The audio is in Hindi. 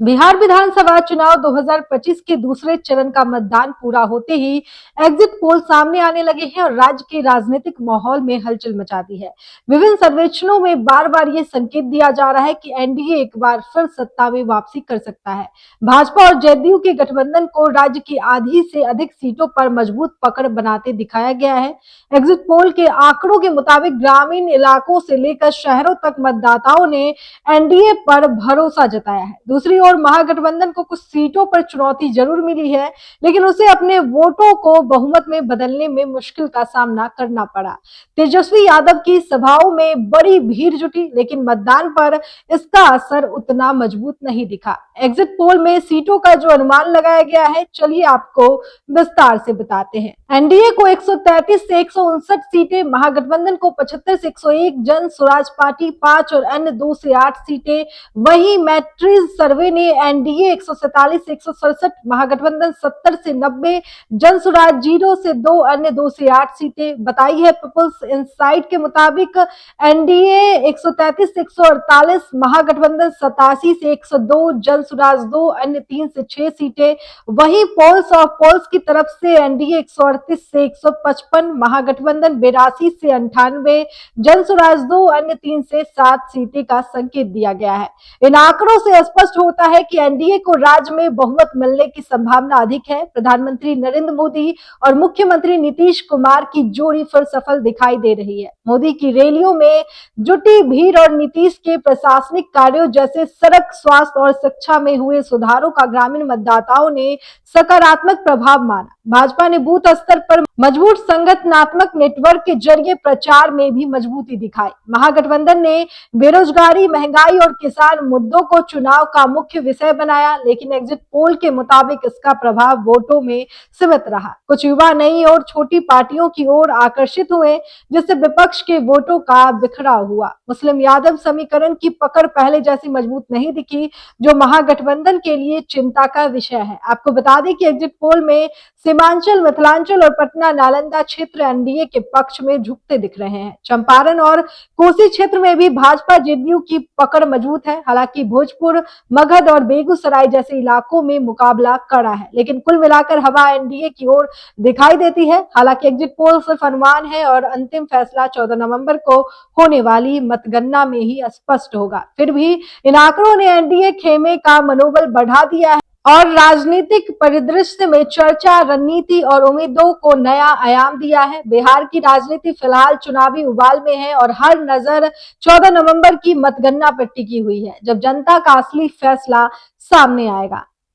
बिहार विधानसभा चुनाव 2025 के दूसरे चरण का मतदान पूरा होते ही एग्जिट पोल सामने आने लगे हैं और राज्य के राजनीतिक माहौल में हलचल मचा दी है। विभिन्न सर्वेक्षणों में बार बार ये संकेत दिया जा रहा है कि एनडीए एक बार फिर सत्ता में वापसी कर सकता है। भाजपा और जदयू के गठबंधन को राज्य की आधी से अधिक सीटों पर मजबूत पकड़ बनाते दिखाया गया है। एग्जिट पोल के आंकड़ों के मुताबिक ग्रामीण इलाकों से लेकर शहरों तक मतदाताओं ने एनडीए पर भरोसा जताया है। दूसरी ओर महागठबंधन को कुछ सीटों पर चुनौती जरूर मिली है, लेकिन उसे अपने वोटों को बहुमत में बदलने में मुश्किल का सामना करना पड़ा। तेजस्वी यादव की सभाओं में बड़ी भीड़ जुटी, लेकिन मतदान पर इसका असर उतना मजबूत नहीं दिखा। एग्जिट पोल में सीटों का जो अनुमान लगाया गया है, चलिए आपको विस्तार से बताते हैं। एनडीए को 133 से 159 सीटें, महागठबंधन को 75 से 101, जन स्वराज पार्टी 5 और अन्य 2 से 8 सीटें। वहीं मैट्रिज सर्वे ने एनडीए 147 से 167, महागठबंधन 70 से 90, जन स्वराज 0 से 2, अन्य 2 से 8 सीटें बताई है। पीपल्स इंसाइट के मुताबिक एनडीए 133 से 148, महागठबंधन 87 से 102, जन स्वराज 2, अन्य 3 से 6 सीटें। वहीं पोल्स ऑफ पोल्स की तरफ से एनडीए 138 से 155, महागठबंधन 82 से 98, जन स्वराज 2, अन्य 3 से 7 सीटें का संकेत दिया गया है। इन आंकड़ों से स्पष्ट होता है कि एनडीए को राज्य में बहुमत मिलने की संभावना अधिक है। प्रधानमंत्री नरेंद्र मोदी और मुख्यमंत्री नीतीश कुमार की जोड़ी फिर सफल दिखाई दे रही है। मोदी की रैलियों में जुटी भीड़ और नीतीश के प्रशासनिक कार्यों जैसे सड़क, स्वास्थ्य और शिक्षा में हुए सुधारों का ग्रामीण मतदाताओं ने सकारात्मक प्रभाव माना। भाजपा ने बूथ स्तर पर मजबूत संगठनात्मक नेटवर्क के जरिए प्रचार में भी मजबूती दिखाई। महागठबंधन ने बेरोजगारी, महंगाई और किसान मुद्दों को चुनाव का मुख्य विषय बनाया, लेकिन एग्जिट पोल के मुताबिक इसका प्रभाव वोटों में सीमित रहा। कुछ युवा नई और छोटी पार्टियों की ओर आकर्षित हुए, जिससे विपक्ष के वोटों का बिखराव हुआ। मुस्लिम यादव समीकरण की पकड़ पहले जैसी मजबूत नहीं दिखी, जो महागठबंधन के लिए चिंता का विषय है। आपको बता दें कि एग्जिट पोल में सीमांचल, मिथिलांचल और पटना नालंदा क्षेत्र एनडीए के पक्ष में झुकते दिख रहे हैं। चंपारण और कोसी क्षेत्र में भी भाजपा जदयू की पकड़ मजबूत है। हालांकि भोजपुर, मगध और बेगूसराय जैसे इलाकों में मुकाबला कड़ा है, लेकिन कुल मिलाकर हवा एनडीए की ओर दिखाई देती है। हालांकि एग्जिट पोल सिर्फ अनुमान है और अंतिम फैसला 14 नवंबर को होने वाली मतगणना में ही स्पष्ट होगा। फिर भी इन आंकड़ों ने एनडीए खेमे का मनोबल बढ़ा दिया है और राजनीतिक परिदृश्य में चर्चा, रणनीति और उम्मीदों को नया आयाम दिया है। बिहार की राजनीति फिलहाल चुनावी उबाल में है और हर नजर 14 नवंबर की मतगणना पर टिकी हुई है, जब जनता का असली फैसला सामने आएगा।